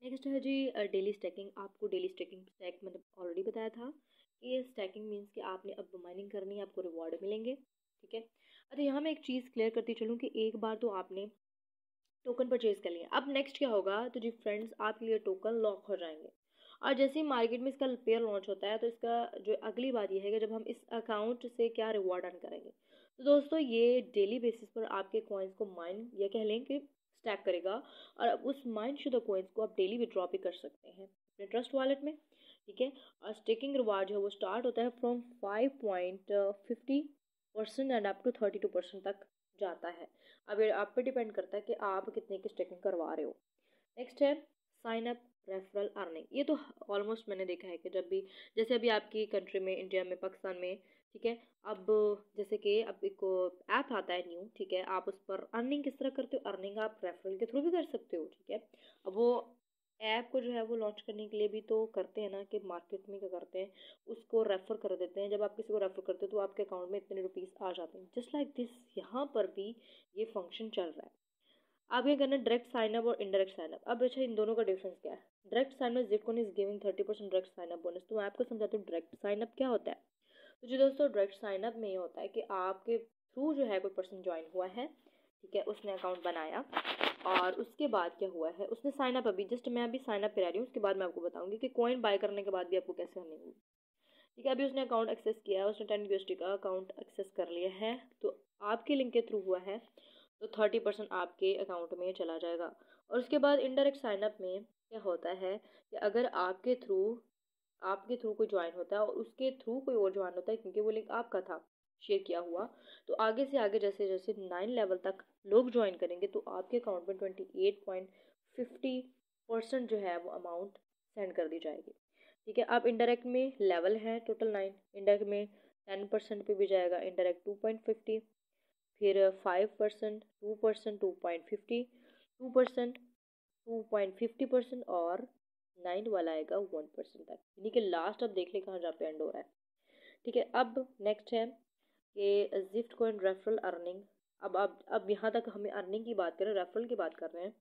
Next है जी daily stacking. आपको daily stacking stack मतलब ऑलरेडी बताया था कि ये स्टैकिंग मीन्स कि आपने अब माइनिंग करनी है, आपको रिवॉर्ड मिलेंगे। ठीक है, अच्छा यहाँ मैं एक चीज़ क्लियर करती चलूँ कि एक बार तो आपने टोकन परचेज कर लिया, अब नेक्स्ट क्या होगा तो जी फ्रेंड्स आपके लिए टोकन लॉक हो जाएंगे। और जैसे ही मार्केट में इसका पेयर लॉन्च होता है तो इसका जो अगली बात ये है कि जब हम इस अकाउंट से क्या रिवॉर्ड अर्न करेंगे। तो दोस्तों ये डेली बेसिस पर आपके कॉइन्स को माइन या कह लें कि स्टैक करेगा, और अब उस माइन शुदा कॉइन्स को आप डेली विड्रॉ भी कर सकते हैं अपने ट्रस्ट वॉलेट में। ठीक है, और स्टेकिंग रिवार्ड जो है वो स्टार्ट होता है फ्रॉम 5.50% एंड अप टू 32% तक जाता है। अब ये आप पे डिपेंड करता है कि आप कितने की स्टेकिंग करवा रहे हो। नेक्स्ट है साइन अप रेफरल अर्निंग। ये तो ऑलमोस्ट मैंने देखा है कि जब भी जैसे अभी आपकी कंट्री में, इंडिया में, पाकिस्तान में, ठीक है, अब जैसे कि अब एक ऐप आता है न्यू, ठीक है, आप उस पर अर्निंग किस तरह करते हो, अर्निंग आप रेफरल के थ्रू भी कर सकते हो। ठीक है, अब वो ऐप को जो है वो लॉन्च करने के लिए भी तो करते हैं ना कि मार्केट में क्या करते हैं, उसको रेफर कर देते हैं। जब आप किसी को रेफर करते हो तो आपके अकाउंट में इतने रुपीस आ जाते हैं। जस्ट लाइक दिस यहाँ पर भी ये फंक्शन चल रहा है। आप ये करना डायरेक्ट साइन अप और इनडायरेक्ट साइन अप। अब अच्छा इन दोनों का डिफरेंस क्या है। Direct sign up Zipcoin is giving 30% direct sign up bonus. तो मैं आपको समझाती हूँ डायरेक्ट साइन अप क्या होता है। तो जी दोस्तों डायरेक्ट साइन अप में ये होता है कि आपके थ्रू जो है कोई पर्सन ज्वाइन हुआ है, ठीक है, उसने अकाउंट बनाया और उसके बाद क्या हुआ है, उसने साइन अप, अभी जस्ट मैं अभी साइन अप पे रह रही हूँ, उसके बाद मैं आपको बताऊंगी कि कॉइन बाय करने के बाद भी आपको कैसे अर्निंग होगी। ठीक है, अभी उसने अकाउंट एक्सेस किया है, उसने 10 USD का अकाउंट एक्सेस कर लिया है, तो आपके लिंक के थ्रू हुआ है तो 30% आपके अकाउंट में चला जाएगा। और उसके बाद इनडायरेक्ट साइनअप में क्या होता है कि अगर आपके थ्रू कोई ज्वाइन होता है और उसके थ्रू कोई और ज्वाइन होता है, क्योंकि वो लिंक आपका था शेयर किया हुआ, तो आगे से आगे जैसे जैसे 9 लेवल तक लोग ज्वाइन करेंगे तो आपके अकाउंट में 28.50% जो है वो अमाउंट सेंड कर दी जाएगी। ठीक है, अब इनडायरेक्ट में लेवल है टोटल 9, इनडायरेक्ट में 10% पे भी जाएगा, इनडायरेक्ट 2.50, फिर 5%, 2%, 2.50, 2%, 2.50% और 9 वाला आएगा 1% तक, यानी कि लास्ट अब देख ले कहाँ जहाँ पे एंड हो रहा है। ठीक है, अब नेक्स्ट है कि जिफ्ट कॉइन रेफरल अर्निंग। अब यहाँ तक हमें अर्निंग की बात करें, रेफरल की बात कर रहे हैं।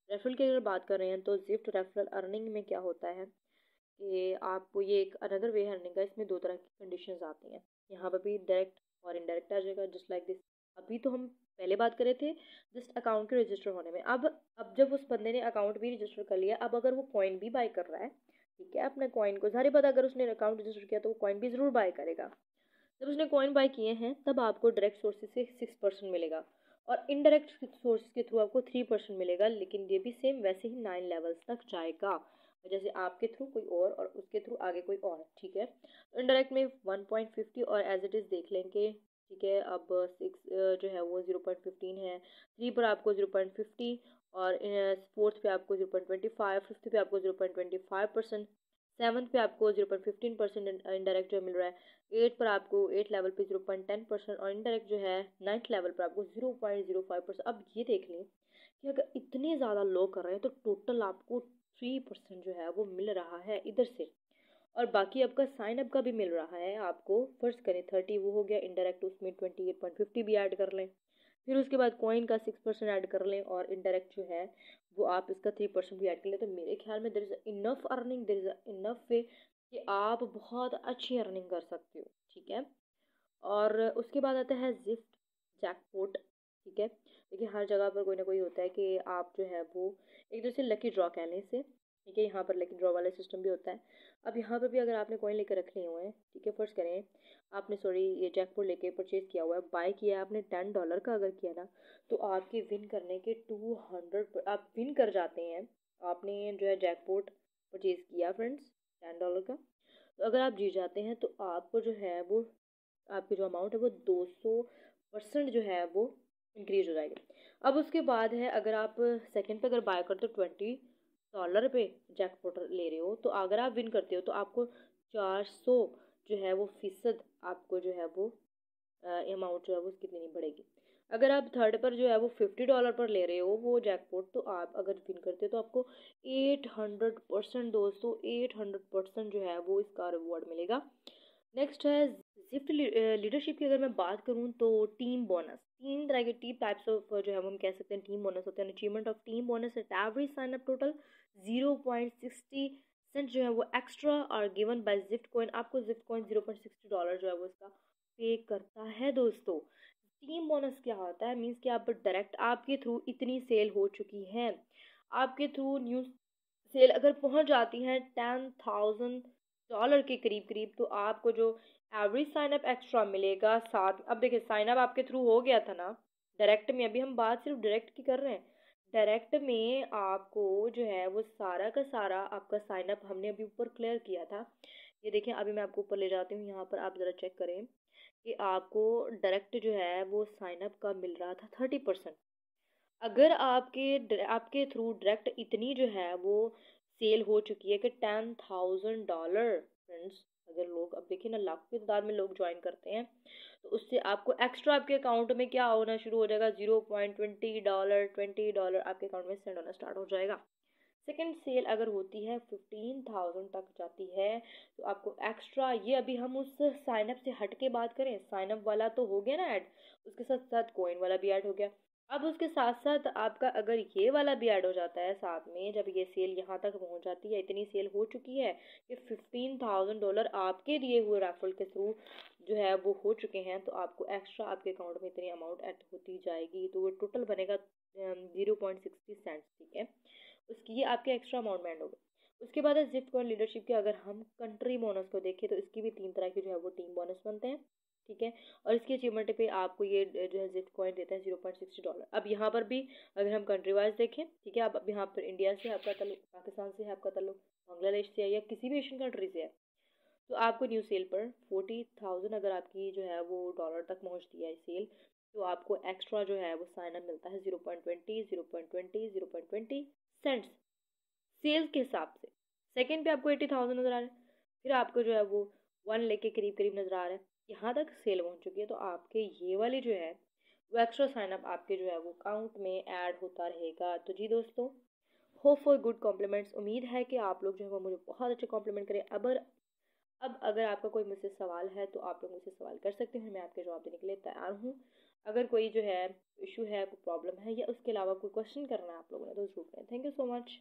रेफरल की अगर बात कर रहे हैं तो जिफ्ट रेफरल अर्निंग में क्या होता है कि आपको ये एक अनदर वे है अर्निंग का। इसमें दो तरह की कंडीशंस आती हैं, यहाँ पर भी डायरेक्ट और इनडायरेक्ट आ जाएगा जस्ट लाइक दिस। अभी तो हम पहले बात कर रहे थे जस्ट अकाउंट के रजिस्टर होने में। अब जब उस बंदे ने अकाउंट भी रजिस्टर कर लिया, अब अगर वो कॉइन भी बाय कर रहा है, ठीक है, अपने कॉइन को जाहिर बात अगर उसने अकाउंट रजिस्टर किया तो वो कॉइन भी ज़रूर बाय करेगा। जब उसने कॉइन बाय किए हैं तब आपको डायरेक्ट सोर्सेज से 6% मिलेगा और इनडायरेक्ट सोर्स के थ्रू आपको 3% मिलेगा, लेकिन ये भी सेम वैसे ही 9 लेवल्स तक जाएगा, जैसे आपके थ्रू कोई और उसके थ्रू आगे कोई और। ठीक है, इनडायरेक्ट में 1.50 और एज इट इज़ देख लेंगे। ठीक है, अब 6 जो है वो 0.15 है, 3 पर आपको 0.50 और फोर्थ पे आपको 0.25, फिफ्थ पे आपको 0.25%, सेवन्थ पे आपको 0.15% इनडायरेक्ट जो मिल रहा है, 8 पर आपको 8 लेवल पे 0.10% और इनडायरेक्ट जो है 9th लेवल पर आपको 0.05%। अब ये देख लें कि अगर इतने ज़्यादा लो कर रहे हैं तो टोटल आपको 3% जो है वो मिल रहा है इधर से, और बाकी आपका साइन अप का भी मिल रहा है आपको। फर्स्ट करें 30 वो हो गया इनडायरेक्ट, उसमें 28.50 भी ऐड कर लें, फिर उसके बाद कॉइन का 6% ऐड कर लें और इनडायरेक्ट जो है वो आप इसका 3% भी ऐड कर लें, तो मेरे ख्याल में there is enough earning, there is enough way कि आप बहुत अच्छी अर्निंग कर सकते हो। ठीक है, और उसके बाद आता है जिफ्ट जैकपॉट। ठीक है, देखिए हर जगह पर कोई ना कोई होता है कि आप जो है वो एक दूसरे लकी ड्रॉ कह लें इसे। ठीक है, यहाँ पर लकी ड्रॉ वाला सिस्टम भी होता है। अब यहाँ पर भी अगर आपने कॉइन लेकर रख लिए हुए हैं, ठीक है, फर्स्ट करें आपने सॉरी ये जैकपॉट लेके परचेज किया हुआ है, बाय किया है आपने $10 का अगर किया ना, तो आपके विन करने के 200 आप विन कर जाते हैं। आपने जो है जैकपॉट परचेज किया फ्रेंड्स $10 का, तो अगर आप जीत जाते हैं तो आपको जो है वो आपकी जो अमाउंट है वो 200% जो है वो इंक्रीज हो जाएगी। अब उसके बाद है अगर आप सेकंड पे अगर बाय करते हो $20 पे जैकपॉट ले रहे हो, तो अगर आप विन करते हो तो आपको 400 जो है वो फीसद आपको जो है वो अमाउंट जो है वो कितनी नहीं बढ़ेगी। अगर आप थर्ड पर जो है वो $50 पर ले रहे हो वो जैकपॉट, तो आप अगर विन करते हो तो आपको 800% दोस्तों 800% जो है वो इसका रिवॉर्ड मिलेगा। नेक्स्ट है जिफ्ट लीडरशिप की। अगर मैं बात करूँ तो टीम बोनस, तीन तरह के टीम टाइप्स ऑफ जो है वो हम कह सकते हैं टीम बोनस होते हैं। Achievement of team bonus at every sign up total 0.60 cent जो है वो एक्स्ट्रा और गिवन बाय जिफ्ट कॉइन। आपको जिफ्ट कॉइन $0.60 जो है वो इसका पे करता है दोस्तों। टीम बोनस क्या होता है, मीन्स कि आप डायरेक्ट आपके थ्रू इतनी सेल हो चुकी है, आपके थ्रू न्यू सेल अगर पहुंच जाती है $10,000 के करीब करीब, तो आपको जो एवरेज साइन अप एक्स्ट्रा मिलेगा साथ। अब देखिए साइन अप आपके थ्रू हो गया था ना डायरेक्ट में, अभी हम बात सिर्फ डायरेक्ट की कर रहे हैं। डायरेक्ट में आपको जो है वो सारा का सारा आपका साइन अप हमने अभी ऊपर क्लियर किया था। ये देखिए अभी मैं आपको ऊपर ले जाती हूँ, यहाँ पर आप ज़रा चेक करें कि आपको डायरेक्ट जो है वो साइन अप का मिल रहा था 30%। अगर आपके थ्रू डायरेक्ट इतनी जो है वो सेल हो चुकी है कि $10,000 फ्रेंड्स, अगर लोग अब देखिए ना लाखों की तादाद में लोग ज्वाइन करते हैं, तो उससे आपको एक्स्ट्रा आपके अकाउंट में क्या होना शुरू हो जाएगा, $0.20 आपके अकाउंट में सेंड होना स्टार्ट हो जाएगा। सेकेंड सेल अगर होती है 15,000 तक जाती है, तो आपको एक्स्ट्रा, ये अभी हम उस साइन अप से हट के बात करें, साइन अप वाला तो हो गया ना ऐड, उसके साथ साथ कॉइन वाला भी ऐड हो गया। अब उसके साथ साथ आपका अगर ये वाला भी ऐड हो जाता है साथ में, जब ये सेल यहाँ तक पहुँच जाती है, इतनी सेल हो चुकी है कि $15,000 आपके दिए हुए रेफरल के थ्रू जो है वो हो चुके हैं, तो आपको एक्स्ट्रा आपके अकाउंट में इतनी अमाउंट ऐड होती जाएगी, तो वो टोटल बनेगा 0.60 सेंट्स, ठीक है। उसकी ये आपके एक्स्ट्रा अमाउंट में ऐड होगा। उसके बाद है जिफ्ट कॉइन लीडरशिप के। अगर हम कंट्री बोनस को देखें तो इसकी भी तीन तरह के जो है वो टीम बोनस बनते हैं, ठीक है। और इसकी अचीवमेंट पे आपको ये जो है जिफ्ट कॉइन देता है $0.60। अब यहाँ पर भी अगर हम कंट्री वाइज देखें, ठीक है, अब यहाँ पर इंडिया से आपका ताल्लुक, पाकिस्तान से है आपका ताल्लुक, बांग्लादेश से है या किसी भी एशियन कंट्री से है, तो आपको न्यू सेल पर 40,000 अगर आपकी जो है वो डॉलर तक पहुँचती है सेल, तो आपको एक्स्ट्रा जो है वो साइन अप मिलता है 0.20 सेंट्स सेल्स के हिसाब से। सेकंड पे आपको 80,000 नज़र आ रहा है, फिर आपको जो है वो 1 लाख के करीब करीब नज़र आ रहा है, यहाँ तक सेल पहुँच चुकी है, तो आपके ये वाली जो है वो एक्स्ट्रा साइन अप आपके जो है वो अकाउंट में ऐड होता रहेगा। तो जी दोस्तों, होप फॉर गुड कॉम्प्लीमेंट्स, उम्मीद है कि आप लोग जो है वो मुझे बहुत अच्छे कॉम्प्लीमेंट करें। अब अगर आपका कोई मुझसे सवाल है तो आप लोग मुझसे सवाल कर सकते हैं, मैं आपके जवाब देने के लिए तैयार हूँ। अगर कोई जो है इशू है, कोई प्रॉब्लम है या उसके अलावा कोई क्वेश्चन करना है आप लोगों ने, तो ज़रूर करें। Thank you so much.